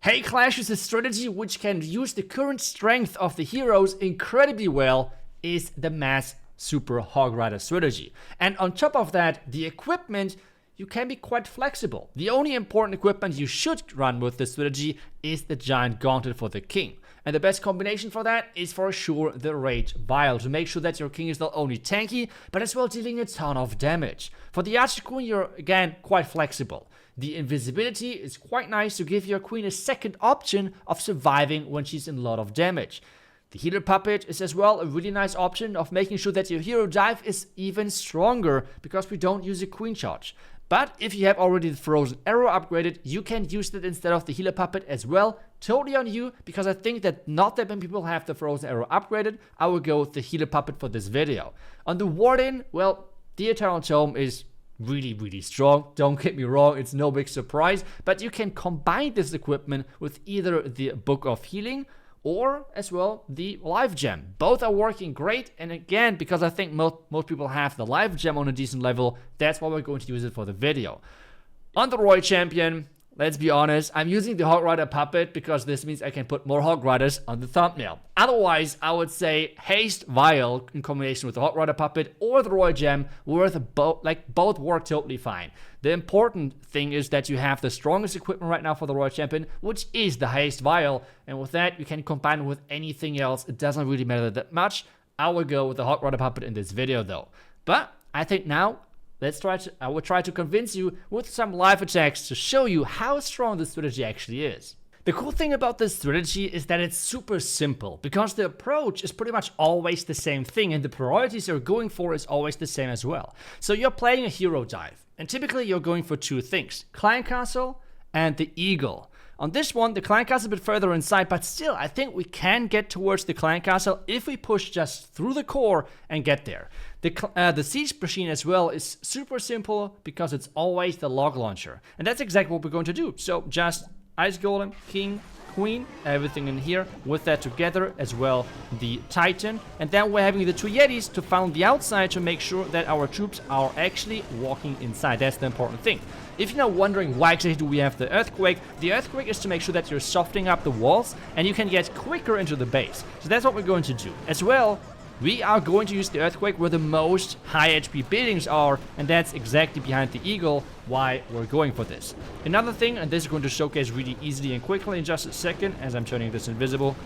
Hey Clashers, a strategy which can use the current strength of the heroes incredibly well is the mass super hog rider strategy. And on top of that, the equipment, you can be quite flexible. The only important equipment you should run with this strategy is the giant gauntlet for the king. And the best combination for that is for sure the Rage Vial, to make sure that your king is not only tanky, but as well dealing a ton of damage. For the Archer Queen, you're again quite flexible. The invisibility is quite nice to give your queen a second option of surviving when she's in a lot of damage. The healer puppet is as well a really nice option of making sure that your hero dive is even stronger, because we don't use a queen charge. But if you have already the frozen arrow upgraded, you can use that instead of the healer puppet as well. Totally on you, because I think that not that many people have the frozen arrow upgraded. I will go with the healer puppet for this video. On the warden, well, the Eternal Tome is really strong. Don't get me wrong, it's no big surprise, but you can combine this equipment with either the Book of Healing or as well the Life Gem. Both are working great, and again, because I think most people have the Life Gem on a decent level, that's why we're going to use it for the video. On the Royal Champion, let's be honest, I'm using the Hog Rider puppet because this means I can put more Hog Riders on the thumbnail. Otherwise, I would say Haste Vial in combination with the Hog Rider puppet or the Royal Gem both work totally fine. The important thing is that you have the strongest equipment right now for the Royal Champion, which is the Haste Vial, and with that you can combine it with anything else. It doesn't really matter that much. I will go with the Hog Rider puppet in this video though. But I think now I will try to convince you with some live attacks to show you how strong this strategy actually is. The cool thing about this strategy is that it's super simple, because the approach is pretty much always the same thing, and the priorities you're going for is always the same as well. So you're playing a hero dive, and typically you're going for two things: Clan Castle and the Eagle. On this one, the Clan Castle is a bit further inside, but still, I think we can get towards the Clan Castle if we push just through the core and get there. The Siege Machine as well is super simple, because it's always the log launcher. And that's exactly what we're going to do. So just Ice Golem, King, Queen, everything in here, with that together, as well the Titan. And then we're having the two Yetis to found the outside to make sure that our troops are actually walking inside. That's the important thing. If you're now wondering why exactly do we have the Earthquake is to make sure that you're softening up the walls and you can get quicker into the base. So that's what we're going to do. As well, we are going to use the Earthquake where the most high HP buildings are, and that's exactly behind the Eagle why we're going for this. Another thing, and this is going to showcase really easily and quickly in just a second as I'm turning this invisible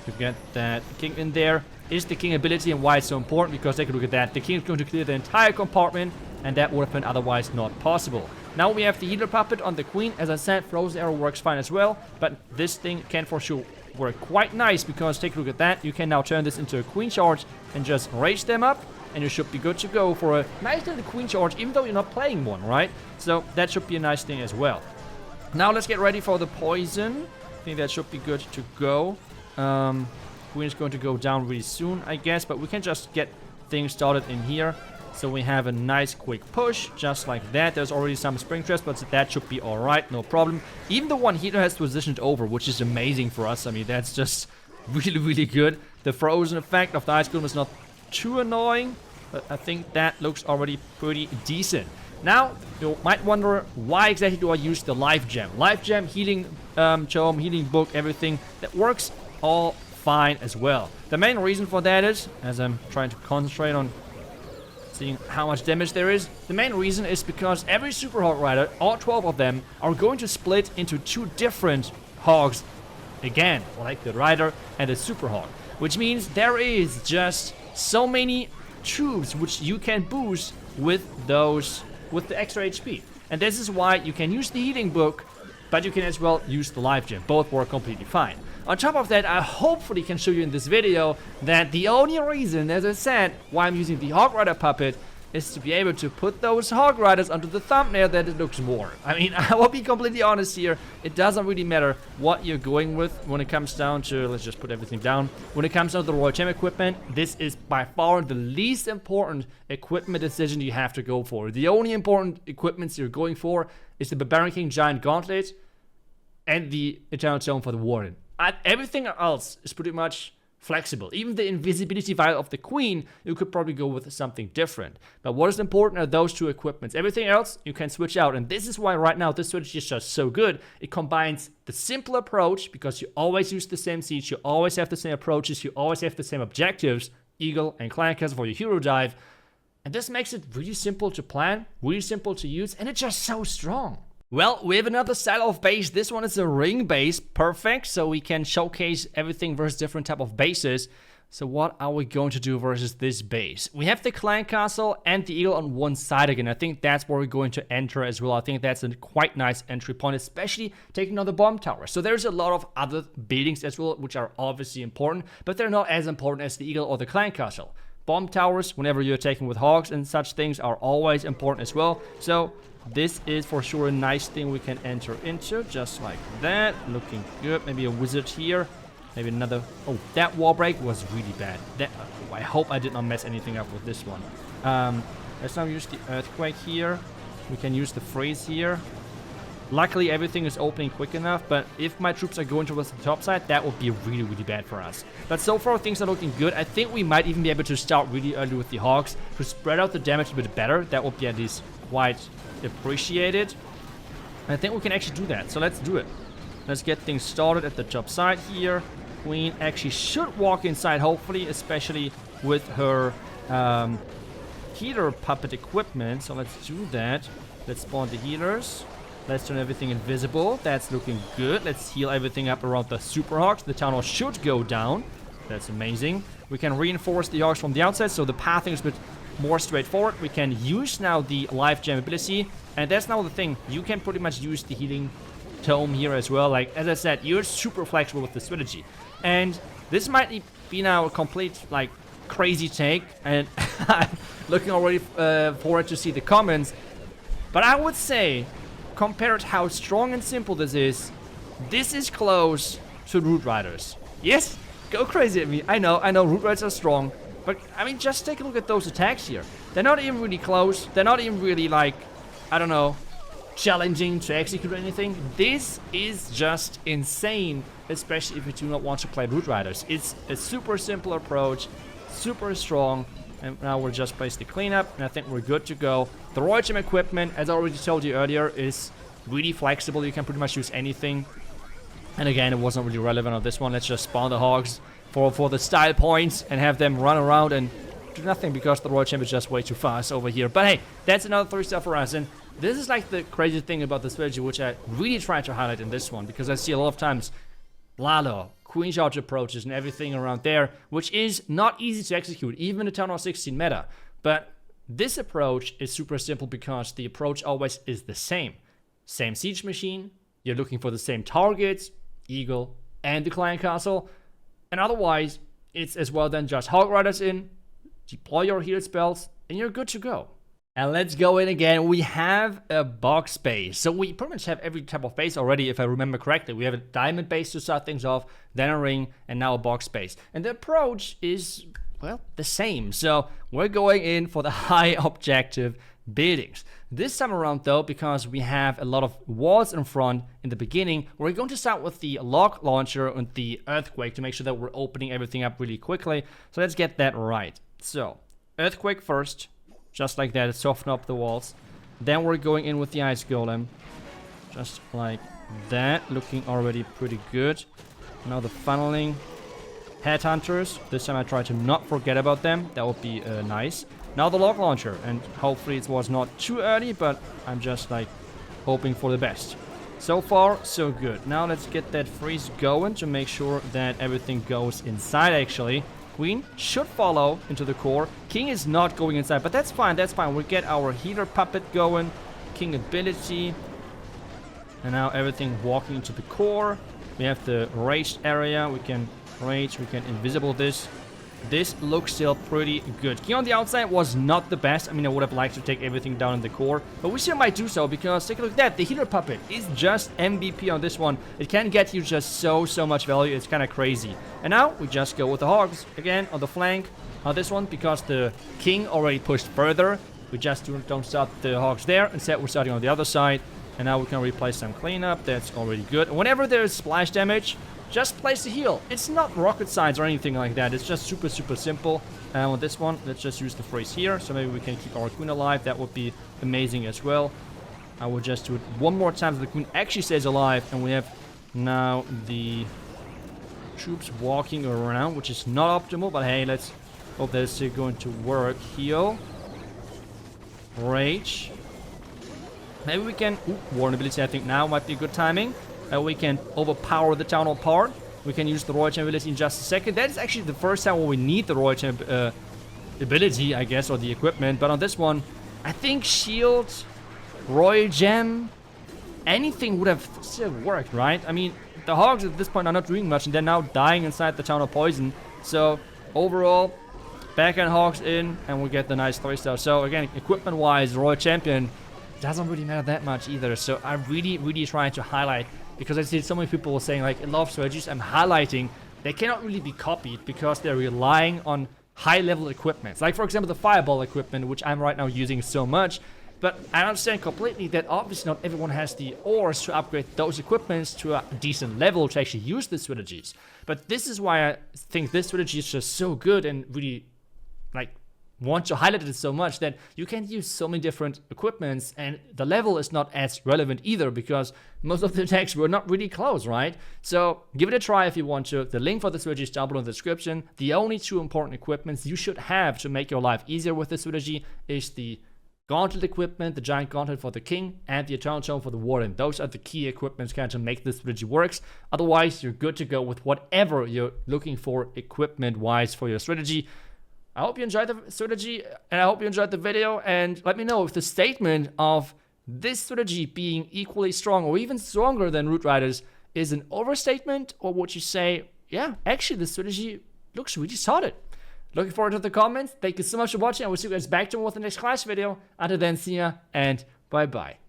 to get that King in there, is the King ability, and why it's so important, because take a look at that. The King is going to clear the entire compartment, and that would have been otherwise not possible. Now we have the healer puppet on the Queen. As I said, frozen arrow works fine as well, but this thing can for sure work quite nice, because take a look at that. You can now turn this into a queen charge and just raise them up, and you should be good to go for a nice little queen charge, even though you're not playing one, right? So that should be a nice thing as well. Now let's get ready for the poison. I think that should be good to go. Queen is going to go down really soon, I guess, but we can just get things started in here. So we have a nice quick push, just like that. There's already some spring traps, but that should be alright, no problem. Even the one healer has positioned over, which is amazing for us. I mean, that's just really good. The frozen effect of the Ice Golem is not too annoying, but I think that looks already pretty decent. Now, you might wonder, why exactly do I use the Life Gem? Life Gem, Healing Tome, Healing Book, everything, that works all fine as well. The main reason for that is, as I'm trying to concentrate on seeing how much damage there is, the main reason is because every Super Hog Rider, all 12 of them, are going to split into two different Hogs, again, like the Rider and the Super Hog, which means there is just so many troops which you can boost with the extra HP. And this is why you can use the Healing Book, but you can as well use the Life Gem. Both work completely fine. On top of that, I hopefully can show you in this video that the only reason, as I said, why I'm using the Hog Rider puppet is to be able to put those Hog Riders onto the thumbnail that it looks more. I mean, I will be completely honest here, it doesn't really matter what you're going with when it comes down to, let's just put everything down, when it comes down to the Royal Gem equipment. This is by far the least important equipment decision you have to go for. The only important equipments you're going for is the Barbarian King Giant Gauntlet and the Eternal Tome for the Warden. Everything else is pretty much flexible. Even the invisibility vial of the queen, you could probably go with something different. But what is important are those two equipments. Everything else you can switch out, and this is why right now this strategy is just so good. It combines the simple approach, because you always use the same siege, you always have the same approaches, you always have the same objectives, Eagle and Clan Castle for your hero dive, and this makes it really simple to plan, really simple to use, and it's just so strong. Well, we have another style of base. This one is a ring base, perfect, so we can showcase everything versus different type of bases. So what are we going to do versus this base? We have the Clan Castle and the Eagle on one side again. I think that's where we're going to enter as well. I think that's a quite nice entry point, especially taking on the bomb tower. So there's a lot of other buildings as well, which are obviously important, but they're not as important as the Eagle or the Clan Castle. Bomb towers, whenever you're taking with hogs and such things, are always important as well. So this is for sure a nice thing we can enter into, just like that. Looking good. Maybe a wizard here. Maybe another... Oh, that wall break was really bad. I hope I did not mess anything up with this one. Let's now use the earthquake here. We can use the freeze here. Luckily, everything is opening quick enough, but if my troops are going towards the top side, that would be really, really bad for us. But so far, things are looking good. I think we might even be able to start really early with the hogs to spread out the damage a bit better. That would be at least quite appreciated. I think we can actually do that, so let's do it. Let's get things started at the top side here. Queen actually should walk inside, hopefully, especially with her healer puppet equipment. So let's do that. Let's spawn the healers. Let's turn everything invisible. That's looking good. Let's heal everything up around the super hogs. The town hall should go down. That's amazing. We can reinforce the hogs from the outside, so the pathing is a bit more straightforward. We can use now the life gem ability, and that's now the thing. You can pretty much use the healing tome here as well. Like, as I said, you're super flexible with the strategy. And this might be now a complete, like, crazy take, and I'm looking already forward to see the comments. But I would say, compared how strong and simple this is close to Root Riders. Yes, go crazy at me. I know Root Riders are strong, but I mean, just take a look at those attacks here. They're not even really close. They're not even really, like, I don't know, challenging to execute or anything. This is just insane, especially if you do not want to play Root Riders. It's a super simple approach, super strong. And now we'll just place the cleanup, and I think we're good to go. The Royal Gem equipment, as I already told you earlier, is really flexible. You can pretty much use anything. And again, it wasn't really relevant on this one. Let's just spawn the hogs for the style points and have them run around and do nothing, because the Royal Gem is just way too fast over here. But hey, that's another 3-star for us. And this is like the crazy thing about the strategy, which I really try to highlight in this one, because I see a lot of times Lalo, Queen Charge approaches and everything around there, which is not easy to execute, even in the Town Hall 16 meta. But this approach is super simple, because the approach always is the same. Same siege machine, you're looking for the same targets, Eagle and the Clan Castle, and otherwise, it's as well then just Hog Riders in, deploy your heal spells, and you're good to go. And let's go in again. We have a box base. So we pretty much have every type of base already, if I remember correctly. We have a diamond base to start things off, then a ring, and now a box base. And the approach is, well, the same. So we're going in for the high objective buildings. This time around, though, because we have a lot of walls in front in the beginning, we're going to start with the log launcher and the earthquake to make sure that we're opening everything up really quickly. So let's get that right. So, earthquake first. Just like that, soften up the walls. Then we're going in with the ice golem. Just like that, looking already pretty good. Now the funneling headhunters. This time I try to not forget about them. That would be nice. Now the log launcher, and hopefully it was not too early, but I'm just like hoping for the best. So far, so good. Now let's get that freeze going to make sure that everything goes inside actually. Queen should follow into the core. King is not going inside, but that's fine, that's fine. We'll get our healer puppet going. King ability. And now everything walking into the core. We have the raged area. We can rage, we can invisible this. This looks still pretty good. King on the outside was not the best. I mean, I would have liked to take everything down in the core, but we still might do so, because take a look at that. The healer puppet is just MVP on this one. It can get you just so much value. It's kind of crazy. And now we just go with the hogs again on the flank on this one, because the king already pushed further. We just don't start the hogs there. Instead, we're starting on the other side. And now we can replace some cleanup. That's already good. Whenever there's splash damage, just place the heal. It's not rocket science or anything like that. It's just super, super simple. And with this one, let's just use the freeze here. So maybe we can keep our Queen alive. That would be amazing as well. I will just do it one more time so the Queen actually stays alive. And we have now the troops walking around, which is not optimal. But hey, let's hope that it's going to work. Heal. Rage. Maybe we can... Ooh, Warren ability, I think now might be good timing. We can overpower the Town Hall part. We can use the Royal Champ ability in just a second. That is actually the first time where we need the Royal Champ ability, I guess, or the equipment. But on this one, I think Shield, Royal Gem, anything would have still worked, right? I mean, the Hogs at this point are not doing much, and they're now dying inside the Town of Poison. So, overall, backhand Hogs in, and we get the nice 3-star. So, again, equipment-wise, Royal Champion doesn't really matter that much either. So, I'm really trying to highlight, because I see so many people saying, like, in love strategies, I'm highlighting, they cannot really be copied because they're relying on high-level equipment. Like, for example, the Fireball equipment, which I'm right now using so much. But I understand completely that obviously not everyone has the ores to upgrade those equipments to a decent level to actually use the strategies. But this is why I think this strategy is just so good and really, like, want to highlight it so much that you can use so many different equipments, and the level is not as relevant either because most of the attacks were not really close, right? So give it a try if you want to. The link for the strategy is down below in the description. The only two important equipments you should have to make your life easier with this strategy is the Gauntlet equipment, the Giant Gauntlet for the King, and the Eternal Tome for the Warden. Those are the key equipments kind of to make this strategy works. Otherwise, you're good to go with whatever you're looking for equipment-wise for your strategy. I hope you enjoyed the strategy, and I hope you enjoyed the video, and let me know if the statement of this strategy being equally strong or even stronger than Root Riders is an overstatement, or would you say, yeah, actually this strategy looks really solid. Looking forward to the comments. Thank you so much for watching. I will see you guys back tomorrow with the next class video. Until then, see ya, and bye-bye.